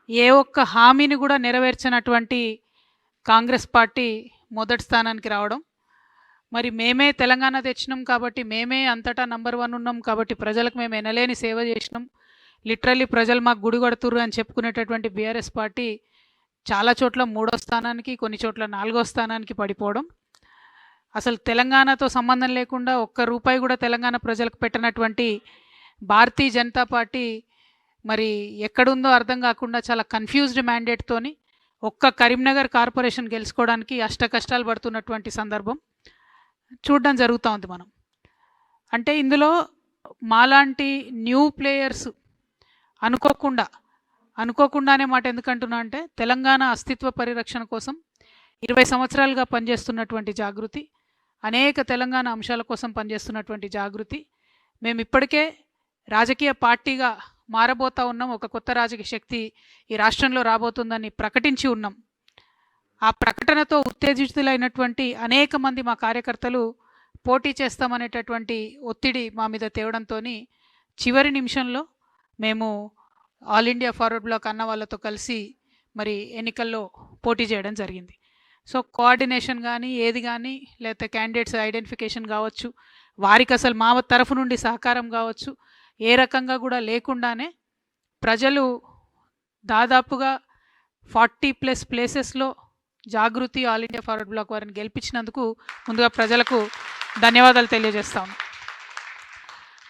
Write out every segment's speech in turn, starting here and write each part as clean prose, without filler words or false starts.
ఏ ఒక్క హామీని కూడా నెరవేర్చినటువంటి కాంగ్రెస్ పార్టీ మొదటి స్థానానికి రావడం, మరి మేమే తెలంగాణ తెచ్చినాం కాబట్టి, మేమే అంతటా నంబర్ 1 ఉన్నాం కాబట్టి, ప్రజలకు మేము ఎనలేని సేవ చేసినాం, లిటరల్లీ ప్రజలు మాకు గుడి కడుతుర్రు అని చెప్పుకునేటటువంటి బీఆర్ఎస్ పార్టీ చాలా చోట్ల 3వ స్థానానికి, కొన్ని చోట్ల 4వ స్థానానికి పడిపోవడం, అసలు తెలంగాణతో సంబంధం లేకుండా ఒక్క రూపాయి కూడా తెలంగాణ ప్రజలకు పెట్టినటువంటి భారతీయ జనతా పార్టీ మరి ఎక్కడుందో అర్థం కాకుండా చాలా కన్ఫ్యూజ్డ్ మ్యాండేట్తోని ఒక్క కరీంనగర్ కార్పొరేషన్ గెలుచుకోవడానికి అష్ట కష్టాలు పడుతున్నటువంటి సందర్భం చూడడం జరుగుతూ ఉంది. మనం అంటే ఇందులో మాలాంటి న్యూ ప్లేయర్స్ అనుకోకుండానే మాట ఎందుకంటున్నా అంటే, తెలంగాణ అస్తిత్వ పరిరక్షణ కోసం 20 సంవత్సరాలుగా పనిచేస్తున్నటువంటి జాగృతి, అనేక తెలంగాణ అంశాల కోసం పనిచేస్తున్నటువంటి జాగృతి, మేము ఇప్పటికే రాజకీయ పార్టీగా మారబోతా ఉన్నాం, ఒక కొత్త రాజకీయ శక్తి ఈ రాష్ట్రంలో రాబోతుందని ప్రకటించి ఉన్నాం. ఆ ప్రకటనతో ఉత్తేజితులైనటువంటి అనేక మంది మా కార్యకర్తలు పోటీ చేస్తామనేటటువంటి ఒత్తిడి మా మీద తేవడంతో చివరి నిమిషంలో మేము ఆల్ ఇండియా ఫార్వర్డ్ బ్లాక్ అన్న వాళ్ళతో కలిసి మరి ఎన్నికల్లో పోటీ చేయడం జరిగింది. సో కోఆర్డినేషన్ కానీ ఏది కానీ, లేకపోతే క్యాండిడేట్స్ ఐడెంటిఫికేషన్ కావచ్చు, వారికి అసలు మా తరఫు నుండి సహకారం కావచ్చు, ఏ రకంగా కూడా లేకుండానే ప్రజలు దాదాపుగా 40+ ప్లేసెస్లో జాగృతి ఆల్ ఇండియా ఫార్వర్డ్ బ్లాక్ వారిని గెలిపించినందుకు ముందుగా ప్రజలకు ధన్యవాదాలు తెలియజేస్తాము.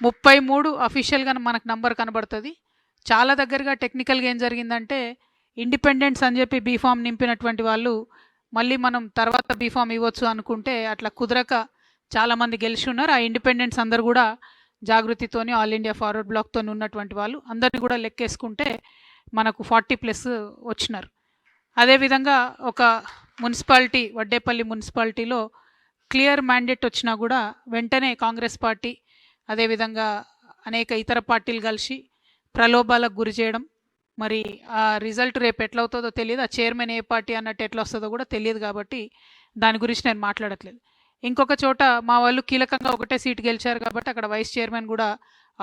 33 అఫీషియల్గా మనకు నంబర్ కనబడుతుంది. చాలా దగ్గరగా టెక్నికల్గా ఏం జరిగిందంటే, ఇండిపెండెంట్స్ అని చెప్పి బీఫామ్ నింపినటువంటి వాళ్ళు మళ్ళీ మనం తర్వాత బీఫామ్ ఇవ్వచ్చు అనుకుంటే అట్లా కుదరక చాలామంది గెలిచి ఉన్నారు. ఆ ఇండిపెండెంట్స్ అందరు కూడా జాగృతితోని ఆల్ ఇండియా ఫార్వర్డ్ బ్లాక్తో ఉన్నటువంటి వాళ్ళు అందరినీ కూడా లెక్కేసుకుంటే మనకు 40+ వచ్చినారు. అదేవిధంగా ఒక మున్సిపాలిటీ, వడ్డేపల్లి మున్సిపాలిటీలో క్లియర్ మ్యాండేట్ వచ్చినా కూడా వెంటనే కాంగ్రెస్ పార్టీ, అదేవిధంగా అనేక ఇతర పార్టీలు కలిసి ప్రలోభాలకు గురి చేయడం, మరి ఆ రిజల్ట్ రేపు ఎట్లా అవుతుందో తెలియదు, ఆ చైర్మన్ ఏ పార్టీ అన్నట్టు ఎట్లా వస్తుందో కూడా తెలియదు, కాబట్టి దాని గురించి నేను మాట్లాడట్లేదు. ఇంకొక చోట మా వాళ్ళు కీలకంగా ఒకటే సీటు గెలిచారు కాబట్టి అక్కడ వైస్ చైర్మన్ కూడా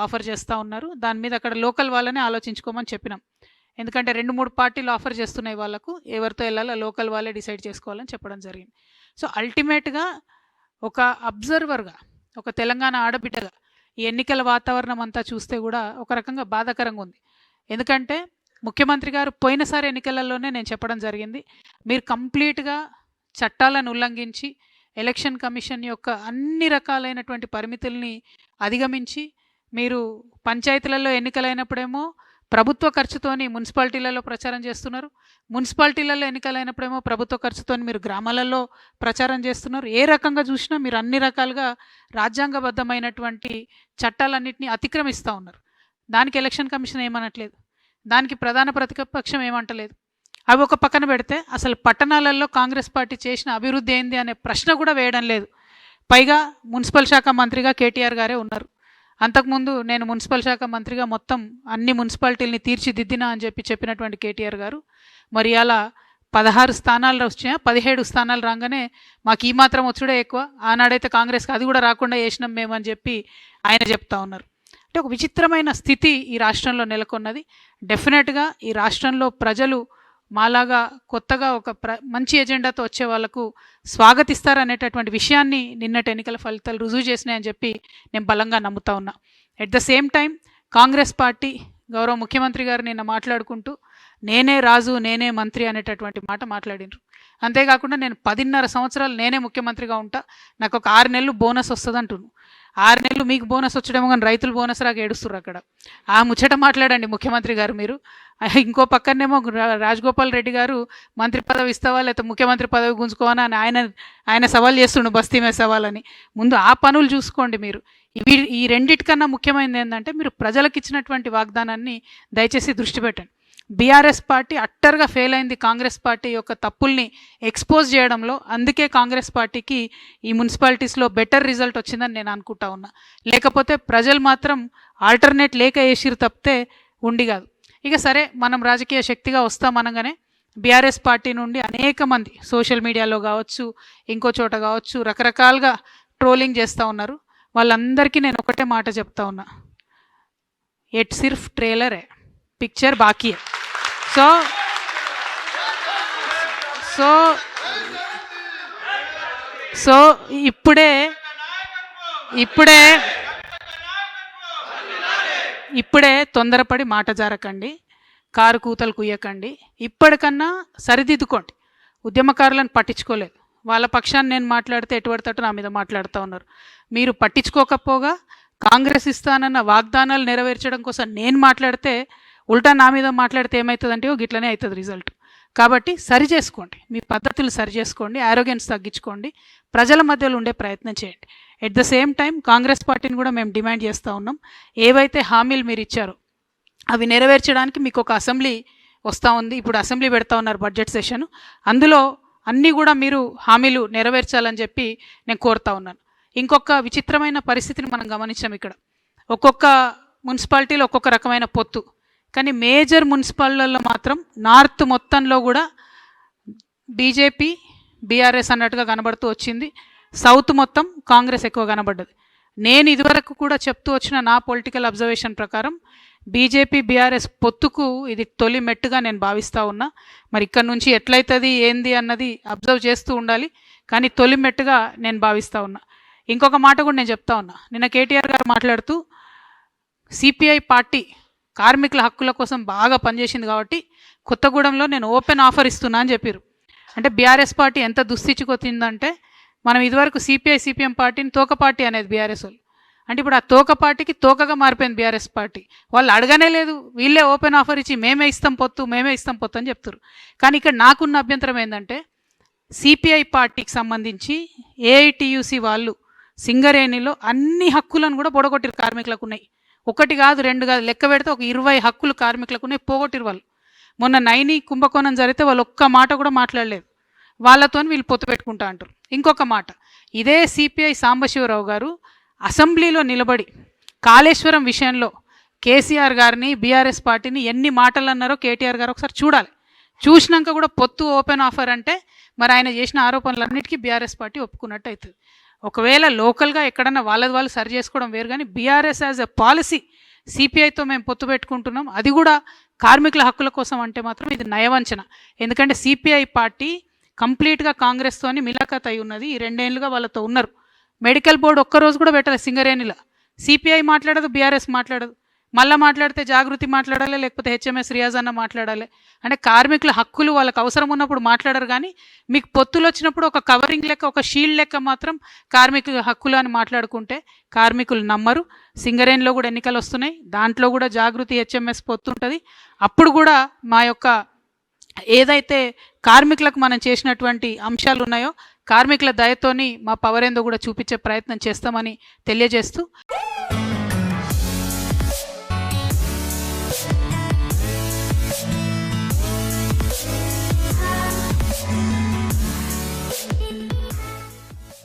ఆఫర్ చేస్తూ ఉన్నారు. దాని మీద అక్కడ లోకల్ వాళ్ళనే ఆలోచించుకోమని చెప్పినాం. ఎందుకంటే 2-3 పార్టీలు ఆఫర్ చేస్తున్నాయి, వాళ్ళకు ఎవరితో వెళ్ళాలో లోకల్ వాళ్ళే డిసైడ్ చేసుకోవాలని చెప్పడం జరిగింది. సో అల్టిమేట్గా ఒక అబ్జర్వర్గా, ఒక తెలంగాణ ఆడబిడ్డగా ఈ ఎన్నికల వాతావరణం అంతా చూస్తే కూడా ఒక రకంగా బాధాకరంగా ఉంది. ఎందుకంటే ముఖ్యమంత్రి గారు పోయినసారి ఎన్నికలలోనే నేను చెప్పడం జరిగింది, మీరు కంప్లీట్గా చట్టాలను ఉల్లంఘించి ఎలక్షన్ కమిషన్ యొక్క అన్ని రకాలైనటువంటి పరిమితుల్ని అధిగమించి మీరు పంచాయతీలలో ఎన్నికలైనప్పుడేమో ప్రభుత్వ ఖర్చుతోని మున్సిపాలిటీలలో ప్రచారం చేస్తున్నారు, మున్సిపాలిటీలలో ఎన్నికలైనప్పుడేమో ప్రభుత్వ ఖర్చుతోని మీరు గ్రామాలలో ప్రచారం చేస్తున్నారు. ఏ రకంగా చూసినా మీరు అన్ని రకాలుగా రాజ్యాంగబద్ధమైనటువంటి చట్టాలన్నింటినీ అతిక్రమిస్తూ ఉన్నారు. దానికి ఎలక్షన్ కమిషన్ ఏమనట్లేదు, దానికి ప్రధాన ప్రతిపక్షం ఏమంటలేదు. అవి ఒక పక్కన పెడితే అసలు పట్టణాలలో కాంగ్రెస్ పార్టీ చేసిన అభివృద్ధి ఏంది అనే ప్రశ్న కూడా వేయడం లేదు. పైగా మున్సిపల్ శాఖ మంత్రిగా కేటీఆర్ గారే ఉన్నారు. అంతకుముందు నేను మున్సిపల్ శాఖ మంత్రిగా మొత్తం అన్ని మున్సిపాలిటీలని తీర్చిదిద్దినా అని చెప్పినటువంటి కేటీఆర్ గారు మరి అలా 16 స్థానాలు వచ్చినా 17 స్థానాలు రాగానే మాకు ఈ మాత్రం వచ్చుడే ఎక్కువ, ఆనాడైతే కాంగ్రెస్కి అది కూడా రాకుండా చేసినాం మేమని చెప్పి ఆయన చెప్తా ఉన్నారు. అంటే ఒక విచిత్రమైన స్థితి ఈ రాష్ట్రంలో నెలకొన్నది. డెఫినెట్గా ఈ రాష్ట్రంలో ప్రజలు మాలాగా కొత్తగా ఒక మంచి ఎజెండాతో వచ్చే వాళ్ళకు స్వాగతిస్తారనేటటువంటి విషయాన్ని నిన్నటి ఎన్నికల ఫలితాలు రుజువు చేసినాయని చెప్పి నేను బలంగా నమ్ముతా ఉన్నా. At the same time Congress party గౌరవ ముఖ్యమంత్రి గారు నిన్న మాట్లాడుకుంటూ నేనే రాజు నేనే మంత్రి అనేటటువంటి మాట మాట్లాడినారు. అంతేకాకుండా నేను 10.5 సంవత్సరాలు నేనే ముఖ్యమంత్రిగా ఉంటా, నాకు ఒక 6 నెలలు బోనస్ వస్తుంది అంటున్నాను. 6 నెలలు మీకు బోనస్ వచ్చడేమో కానీ రైతులు బోనస్ రాక ఏడుస్తున్నారు అక్కడ. ఆ ముచ్చట మాట్లాడండి ముఖ్యమంత్రి గారు మీరు. ఇంకో పక్కనేమో రాజగోపాల్ రెడ్డి గారు మంత్రి పదవి ఇస్తావా లేకపోతే ముఖ్యమంత్రి పదవి గుంజుకోవా అని ఆయన సవాల్ చేస్తుండు, బస్తీ మీద సవాలని. ముందు ఆ పనులు చూసుకోండి మీరు. ఈ రెండిటికన్నా ముఖ్యమైనది ఏంటంటే మీరు ప్రజలకు ఇచ్చినటువంటి వాగ్దానాన్ని దయచేసి దృష్టి పెట్టండి. బీఆర్ఎస్ పార్టీ అట్టర్గా ఫెయిల్ అయింది కాంగ్రెస్ పార్టీ యొక్క తప్పుల్ని ఎక్స్పోజ్ చేయడంలో. అందుకే కాంగ్రెస్ పార్టీకి ఈ మున్సిపాలిటీస్లో బెటర్ రిజల్ట్ వచ్చిందని నేను అనుకుంటా ఉన్నా. లేకపోతే ప్రజలు మాత్రం ఆల్టర్నేట్ లేక వేసిరు తప్పితే ఉండి కాదు. ఇక సరే, మనం రాజకీయ శక్తిగా వస్తామనగానే బీఆర్ఎస్ పార్టీ నుండి అనేక మంది సోషల్ మీడియాలో కావచ్చు, ఇంకో చోట కావచ్చు, రకరకాలుగా ట్రోలింగ్ చేస్తూ ఉన్నారు. వాళ్ళందరికీ నేను ఒకటే మాట చెప్తా ఉన్నా, ఎట్ సిర్ఫ్ ట్రైలర్ పిక్చర్ బాకీ. సో సో సో ఇప్పుడే ఇప్పుడే ఇప్పుడే తొందరపడి మాట జారకండి, కారు కూతలు కుయ్యకండి. ఇప్పటికన్నా సరిదిద్దుకోండి. ఉద్యమకారులను పట్టించుకోలేదు. వాళ్ళ పక్షాన్ని నేను మాట్లాడితే ఎటువడతట్టు నా మీద మాట్లాడుతూ ఉన్నారు. మీరు పట్టించుకోకపోగా కాంగ్రెస్ ఇస్తానన్న వాగ్దానాలు నెరవేర్చడం కోసం నేను మాట్లాడితే ఉల్టా నా మీద మాట్లాడితే ఏమవుతుందంటే గిట్లనే అవుతుంది రిజల్ట్. కాబట్టి సరి చేసుకోండి, మీ పద్ధతులు సరి చేసుకోండి, ఆరోగ్యన్స్ తగ్గించుకోండి, ప్రజల మధ్యలో ఉండే ప్రయత్నం చేయండి. At the same time Congress పార్టీని కూడా మేము డిమాండ్ చేస్తూ ఉన్నాం. ఏవైతే హామీలు మీరు ఇచ్చారో అవి నెరవేర్చడానికి మీకు ఒక అసెంబ్లీ వస్తూ ఉంది. ఇప్పుడు అసెంబ్లీ పెడతా ఉన్నారు బడ్జెట్ సెషన్. అందులో అన్నీ కూడా మీరు హామీలు నెరవేర్చాలని చెప్పి నేను కోరుతా ఉన్నాను. ఇంకొక విచిత్రమైన పరిస్థితిని మనం గమనించాం. ఇక్కడ ఒక్కొక్క మున్సిపాలిటీలో ఒక్కొక్క రకమైన పొత్తు, కానీ మేజర్ మున్సిపాలిటీలలో మాత్రం నార్త్ మొత్తంలో కూడా బీజేపీ బీఆర్ఎస్ అన్నట్టుగా కనబడుతూ వచ్చింది. సౌత్ మొత్తం కాంగ్రెస్ ఎక్కువ కనబడ్డది. నేను ఇదివరకు కూడా చెప్తూ వచ్చిన నా పొలిటికల్ అబ్జర్వేషన్ ప్రకారం బీజేపీ బీఆర్ఎస్ పొత్తుకు ఇది తొలి మెట్టుగా నేను భావిస్తూ ఉన్నా. మరి ఇక్కడ నుంచి ఎట్లయితుంది ఏంది అన్నది అబ్జర్వ్ చేస్తూ ఉండాలి, కానీ తొలి మెట్టుగా నేను భావిస్తూ ఉన్నా. ఇంకొక మాట కూడా నేను చెప్తా ఉన్నా. నిన్న కేటీఆర్ గారు మాట్లాడుతూ సిపిఐ పార్టీ కార్మికుల హక్కుల కోసం బాగా పనిచేసింది కాబట్టి కొత్తగూడెంలో నేను ఓపెన్ ఆఫర్ ఇస్తున్నా అని చెప్పారు. అంటే బీఆర్ఎస్ పార్టీ ఎంత దుస్థితికొచ్చిందంటే, మనం ఇదివరకు సిపిఐ సిపిఎం పార్టీని తోక పార్టీ అనేది బీఆర్ఎస్ వాళ్ళు. అంటే ఇప్పుడు ఆ తోక పార్టీకి తోకగా మారిపోయింది బీఆర్ఎస్ పార్టీ. వాళ్ళు అడగనే లేదు, వీళ్ళే ఓపెన్ ఆఫర్ ఇచ్చి మేమే ఇస్తాం పొత్తు అని చెప్తారు. కానీ ఇక్కడ నాకున్న అభ్యంతరం ఏంటంటే, సిపిఐ పార్టీకి సంబంధించి ఏఐటియుసి వాళ్ళు సింగరేణిలో అన్ని హక్కులను కూడా పొడగొట్టిరు. కార్మికులకు ఉన్నాయి, ఒకటి కాదు రెండు కాదు, లెక్క పెడితే ఒక 20 హక్కులు కార్మికులకు ఉన్నాయి, పోగొట్టిరు వాళ్ళు. మొన్న నైని కుంభకోణం జరిగితే వాళ్ళు ఒక్క మాట కూడా మాట్లాడలేదు. వాళ్ళతో వీళ్ళు పొత్తు పెట్టుకుంటా అంటారు. ఇంకొక మాట, ఇదే సిపిఐ సాంబశివరావు గారు అసెంబ్లీలో నిలబడి కాళేశ్వరం విషయంలో కేసీఆర్ గారిని బీఆర్ఎస్ పార్టీని ఎన్ని మాటలు అన్నారో కేటీఆర్ గారు ఒకసారి చూడాలి. చూసినాక కూడా పొత్తు ఓపెన్ ఆఫర్ అంటే మరి ఆయన చేసిన ఆరోపణలన్నిటికీ బీఆర్ఎస్ పార్టీ ఒప్పుకున్నట్టు అవుతుంది. ఒకవేళ లోకల్గా ఎక్కడన్నా వాళ్ళది వాళ్ళు సరి చేసుకోవడం వేరు, కానీ బీఆర్ఎస్ యాజ్ ఎ పాలసీ సిపిఐతో మేము పొత్తు పెట్టుకుంటున్నాం, అది కూడా కార్మికుల హక్కుల కోసం అంటే మాత్రం ఇది నయవంచన. ఎందుకంటే సిపిఐ పార్టీ కంప్లీట్గా కాంగ్రెస్తోని మిలాఖత్ అయి ఉన్నది. ఈ 2 ఏళ్ళుగా వాళ్ళతో ఉన్నారు. మెడికల్ బోర్డు ఒక్కరోజు కూడా పెట్టలేదు సింగరేణిలో. సిపిఐ మాట్లాడదు, బీఆర్ఎస్ మాట్లాడదు. మళ్ళీ మాట్లాడితే జాగృతి మాట్లాడాలి, లేకపోతే హెచ్ఎంఎస్ రియాజ్ అన్న మాట్లాడాలి. అంటే కార్మికుల హక్కులు వాళ్ళకి అవసరం ఉన్నప్పుడు మాట్లాడరు, కానీ మీకు పొత్తులు వచ్చినప్పుడు ఒక కవరింగ్ లెక్క, ఒక షీల్డ్ లెక్క మాత్రం కార్మికుల హక్కులు అని మాట్లాడుకుంటే కార్మికులు నమ్మరు. సింగరేణిలో కూడా ఎన్నికలు వస్తున్నాయి, దాంట్లో కూడా జాగృతి హెచ్ఎంఎస్ పొత్తు ఉంటుంది. అప్పుడు కూడా మా యొక్క ఏదైతే కార్మికులకు మనం చేసినటువంటి అంశాలు ఉన్నాయో కార్మికుల దయతోని మా పవర్ ఏందో కూడా చూపించే ప్రయత్నం చేస్తామని తెలియజేస్తూ